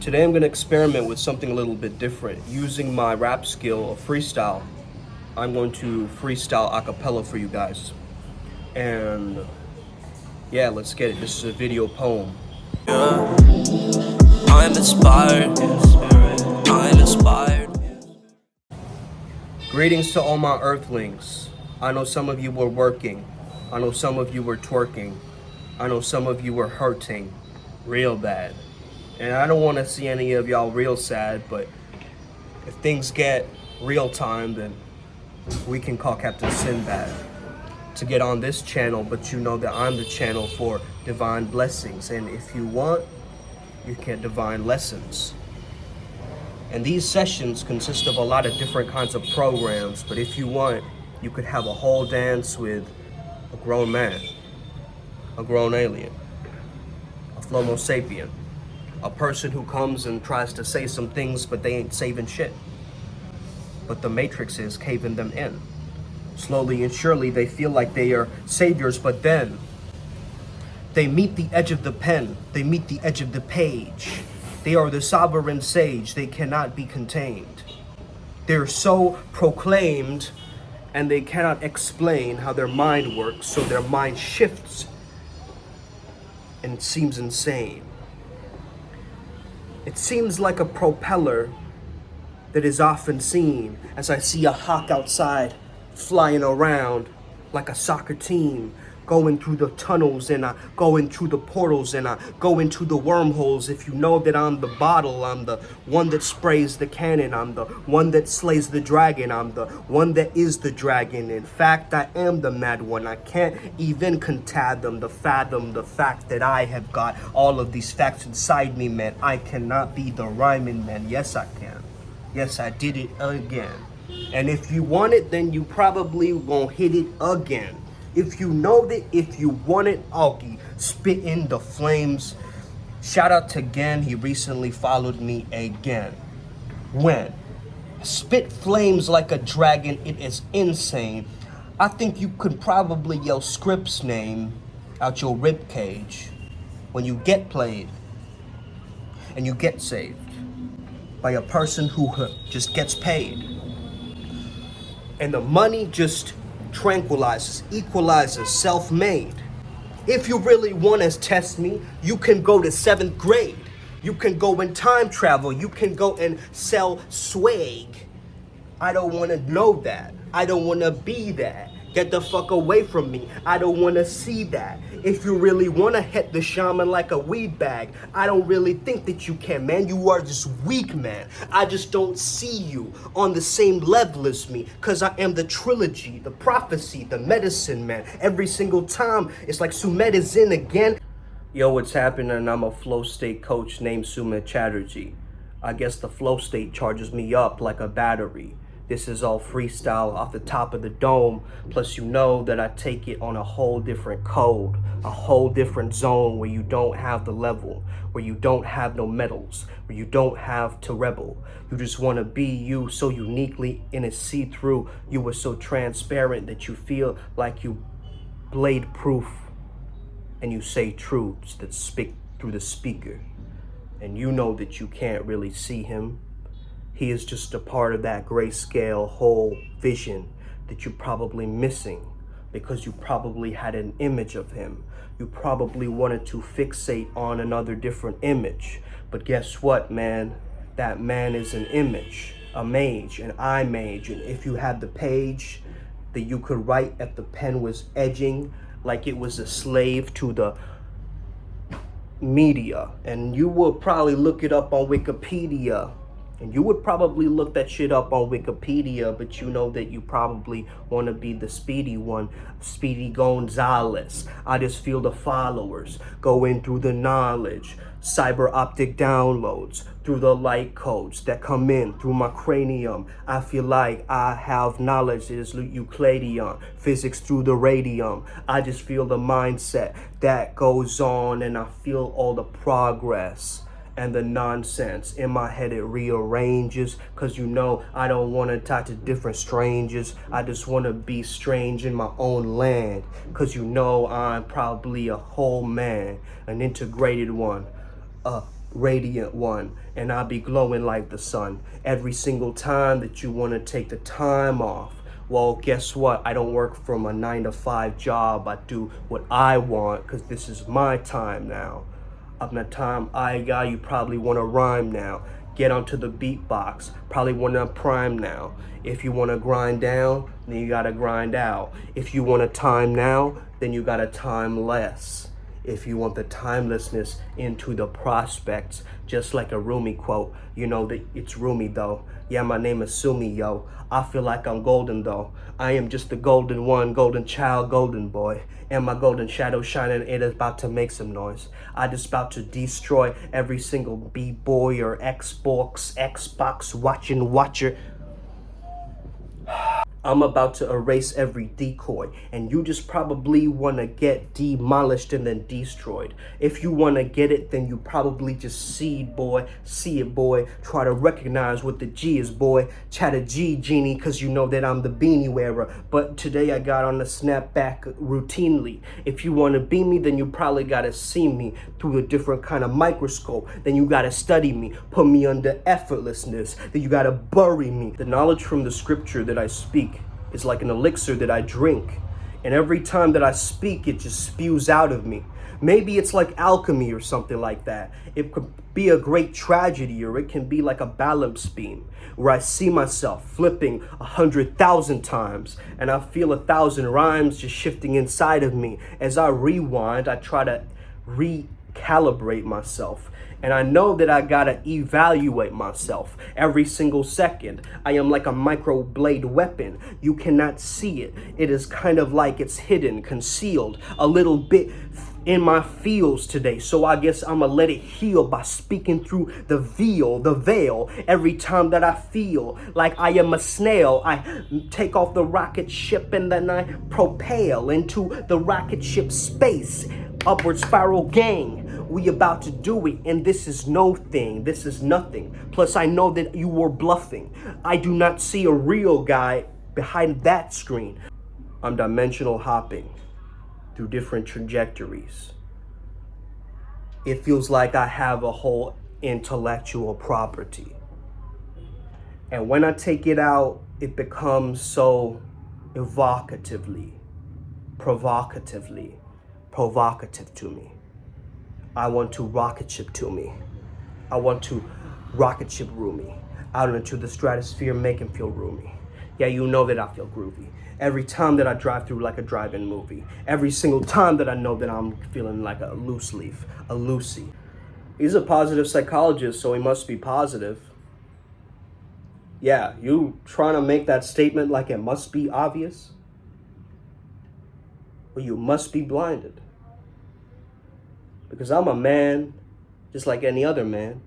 Today I'm going to experiment with something a little bit different. Using my rap skill of freestyle, I'm going to freestyle a cappella for you guys. And yeah, let's get it. This is a video poem. Yeah, I'm inspired. I'm inspired. Greetings to all my earthlings. I know some of you were working. I know some of you were twerking. I know some of you were hurting real bad. And I don't want to see any of y'all real sad, but if things get real time, then we can call Captain Sinbad to get on this channel, but you know that I'm the channel for divine blessings. And if you want, you get divine lessons. And these sessions consist of a lot of different kinds of programs, but if you want, you could have a whole dance with a grown man, a grown alien, a Flomo sapien, a person who comes and tries to say some things, but they ain't saving shit. But the Matrix is caving them in. Slowly and surely, they feel like they are saviors, but then they meet the edge of the pen. They meet the edge of the page. They are the sovereign sage. They cannot be contained. They're so proclaimed, and they cannot explain how their mind works, so their mind shifts and seems insane. It seems like a propeller that is often seen as I see a hawk outside flying around like a soccer team, going through the tunnels, and I go into the portals, and I go into the wormholes. If you know that I'm the bottle, I'm the one that sprays the cannon, I'm the one that slays the dragon, I'm the one that is the dragon. In fact, I am the mad one. I can't even fathom the fact that I have got all of these facts inside me, man. I cannot be the rhyming man. Yes, I can. Yes, I did it again. And if you want it, then you probably won't hit it again. If you know that, if you want it, Augie, spit in the flames. Shout out to Gen, he recently followed me again. When? Spit flames like a dragon, it is insane. I think you could probably yell Script's name out your rib cage when you get played and you get saved by a person who just gets paid. And the money just tranquilizes, equalizes, self-made. If you really want to test me, you can go to 7th grade. You can go and time travel. You can go and sell swag. I don't want to know that. I don't want to be that. Get the fuck away from me. I don't want to see that. If you really want to hit the shaman like a weed bag, I don't really think that you can, man. You are just weak, man. I just don't see you on the same level as me, because I am the trilogy, the prophecy, the medicine, man. Every single time, it's like Sumet is in again. Yo, what's happening? I'm a flow state coach named Sumit Chatterjee. I guess the flow state charges me up like a battery. This is all freestyle off the top of the dome. Plus, you know that I take it on a whole different code, a whole different zone where you don't have the level, where you don't have no medals, where you don't have to rebel. You just want to be you so uniquely in a see-through. You were so transparent that you feel like you blade proof, and you say truths that speak through the speaker. And you know that you can't really see him. He is just a part of that grayscale whole vision that you're probably missing because you probably had an image of him. You probably wanted to fixate on another different image. But guess what, man? That man is an image, a mage, an eye mage. And if you had the page that you could write if the pen was edging like it was a slave to the media, and you will probably look it up on Wikipedia. And you would probably look that shit up on Wikipedia, but you know that you probably want to be the speedy one, Speedy Gonzalez. I just feel the followers going through the knowledge, cyber optic downloads, through the light codes that come in through my cranium. I feel like I have knowledge that is Euclidean, physics through the radium. I just feel the mindset that goes on, and I feel all the progress and the nonsense in my head. It rearranges, because you know I don't want to talk to different strangers. I just want to be strange in my own land, because you know I'm probably a whole man, an integrated one, a radiant one, and I'll be glowing like the sun. Every single time that you want to take the time off, well, guess what? I don't work from a 9 to 5 job. I do what I want because this is my time now. Up in the time I got, you probably want to rhyme now. Get onto the beatbox. Probably want to prime now. If you want to grind down, then you got to grind out. If you want to time now, then you got to time less. If you want the timelessness into the prospects, just like a Rumi quote, you know that it's Rumi though. Yeah, my name is Sumi, yo. I feel like I'm golden though. I am just the golden one, golden child, golden boy. And my golden shadow shining, it is about to make some noise. I just about to destroy every single B-boy or Xbox watching watcher. I'm about to erase every decoy, and you just probably want to get demolished and then destroyed. If you want to get it, then you probably just see it, boy. Try to recognize what the G is, boy. Chat a G, genie, because you know that I'm the beanie wearer. But today I got on the snapback routinely. If you want to be me, then you probably got to see me through a different kind of microscope. Then you got to study me, put me under effortlessness. Then you got to bury me. The knowledge from the scripture that I speak is like an elixir that I drink. And every time that I speak, it just spews out of me. Maybe it's like alchemy or something like that. It could be a great tragedy, or it can be like a balance beam where I see myself flipping 100,000 times and I feel 1,000 rhymes just shifting inside of me. As I rewind, I try to recalibrate myself. And I know that I gotta evaluate myself every single second. I am like a microblade weapon. You cannot see it. It is kind of like it's hidden, concealed, a little bit in my feels today. So I guess I'ma let it heal by speaking through the veil. Every time that I feel like I am a snail, I take off the rocket ship and then I propel into the rocket ship space. Upward spiral gang. We about to do it, and this is no thing. This is nothing. Plus, I know that you were bluffing. I do not see a real guy behind that screen. I'm dimensional hopping through different trajectories. It feels like I have a whole intellectual property. And when I take it out, it becomes so provocative to me. I want to rocket ship to me. I want to rocket ship Rumi out into the stratosphere, make him feel roomy. Yeah, you know that I feel groovy. Every time that I drive through like a drive-in movie. Every single time that I know that I'm feeling like a loose leaf, a Lucy. He's a positive psychologist, so he must be positive. Yeah, you trying to make that statement like it must be obvious? Well, you must be blinded. Because I'm a man, just like any other man.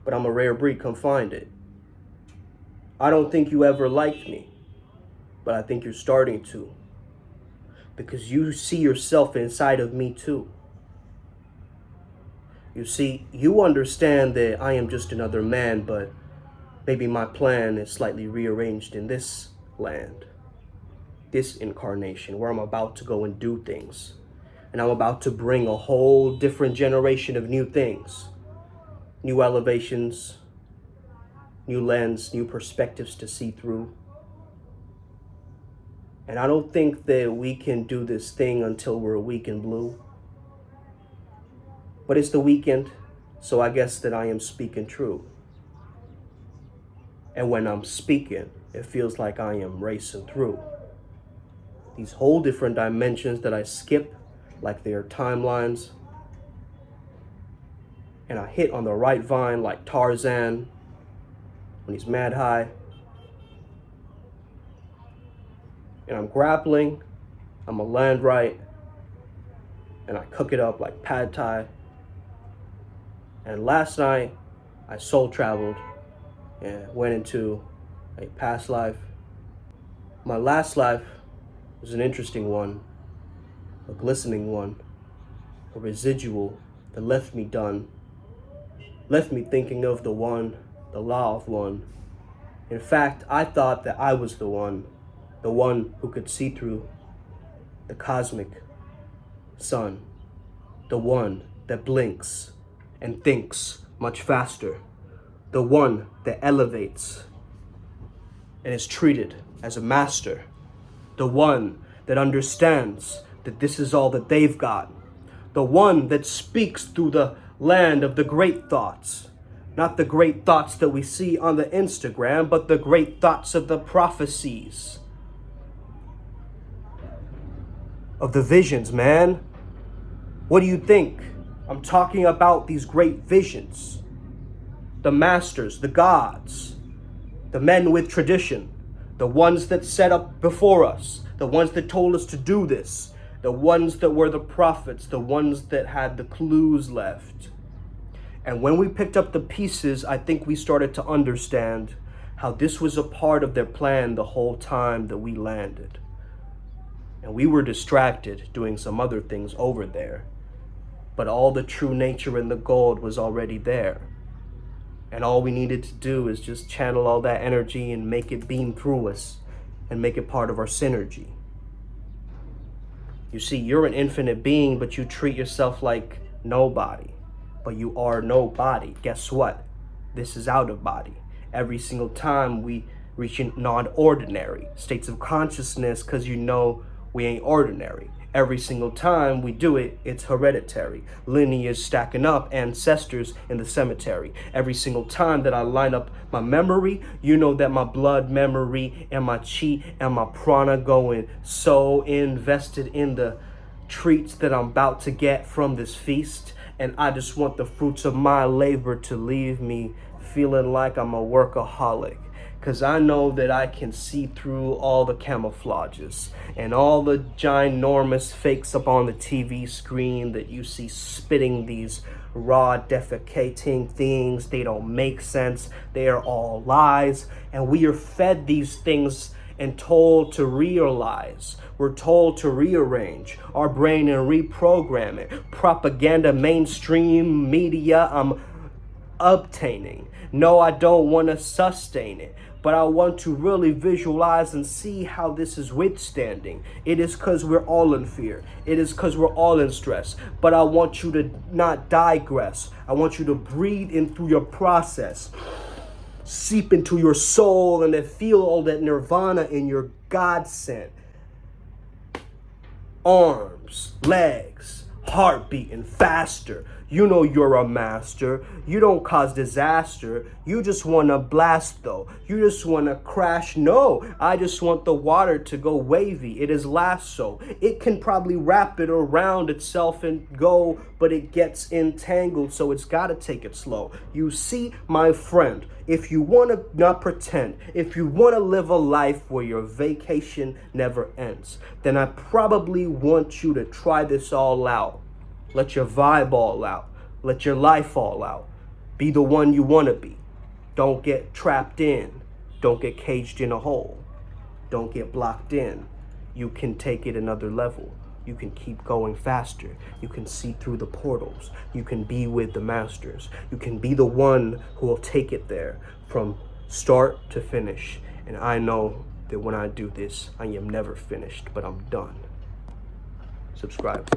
But I'm a rare breed, come find it. I don't think you ever liked me, but I think you're starting to. Because you see yourself inside of me too. You see, you understand that I am just another man, but maybe my plan is slightly rearranged in this land, this incarnation, where I'm about to go and do things. And I'm about to bring a whole different generation of new things, new elevations, new lens, new perspectives to see through. And I don't think that we can do this thing until we're weak and blue. But it's the weekend, so I guess that I am speaking true. And when I'm speaking, it feels like I am racing through these whole different dimensions that I skip like they are timelines. And I hit on the right vine like Tarzan when he's mad high. And I'm grappling, I'm a land right, and I cook it up like pad thai. And last night, I soul traveled and went into a past life. My last life was an interesting one, a glistening one, a residual that left me done, left me thinking of the one, the law of one. In fact, I thought that I was the one who could see through the cosmic sun, the one that blinks and thinks much faster, the one that elevates and is treated as a master, the one that understands that this is all that they've got, the one that speaks through the land of the great thoughts, not the great thoughts that we see on the Instagram, but the great thoughts of the prophecies, of the visions, man. What do you think? I'm talking about these great visions, the masters, the gods, the men with tradition, the ones that set up before us, the ones that told us to do this, the ones that were the prophets, the ones that had the clues left. And when we picked up the pieces, I think we started to understand how this was a part of their plan the whole time that we landed. And we were distracted doing some other things over there. But all the true nature and the gold was already there. And all we needed to do is just channel all that energy and make it beam through us and make it part of our synergy. You see, you're an infinite being, but you treat yourself like nobody. But you are nobody. Guess what? This is out of body. Every single time we reach non-ordinary states of consciousness, because you know we ain't ordinary. Every single time we do it, it's hereditary. Lineage stacking up, ancestors in the cemetery. Every single time that I line up my memory, you know that my blood memory and my chi and my prana going so invested in the treats that I'm about to get from this feast. And I just want the fruits of my labor to leave me feeling like I'm a workaholic. Because I know that I can see through all the camouflages and all the ginormous fakes up on the TV screen that you see spitting these raw defecating things. They don't make sense. They are all lies. And we are fed these things and told to realize. We're told to rearrange our brain and reprogram it. Propaganda, mainstream media, I'm obtaining. No, I don't want to sustain it, but I want to really visualize and see how this is withstanding. It is because we're all in fear. It is because we're all in stress. But I want you to not digress. I want you to breathe in through your process. Seep into your soul and then feel all that nirvana in your God sent arms, legs, heart beating faster. You know you're a master. You don't cause disaster. You just want to blast though. You just want to crash. No, I just want the water to go wavy. It is lasso. It can probably wrap it around itself and go, but it gets entangled, so it's got to take it slow. You see, my friend, if you want to not pretend, if you want to live a life where your vacation never ends, then I probably want you to try this all out. Let your vibe all out. Let your life all out. Be the one you want to be. Don't get trapped in. Don't get caged in a hole. Don't get blocked in. You can take it another level. You can keep going faster. You can see through the portals. You can be with the masters. You can be the one who will take it there from start to finish. And I know that when I do this, I am never finished, but I'm done. Subscribe.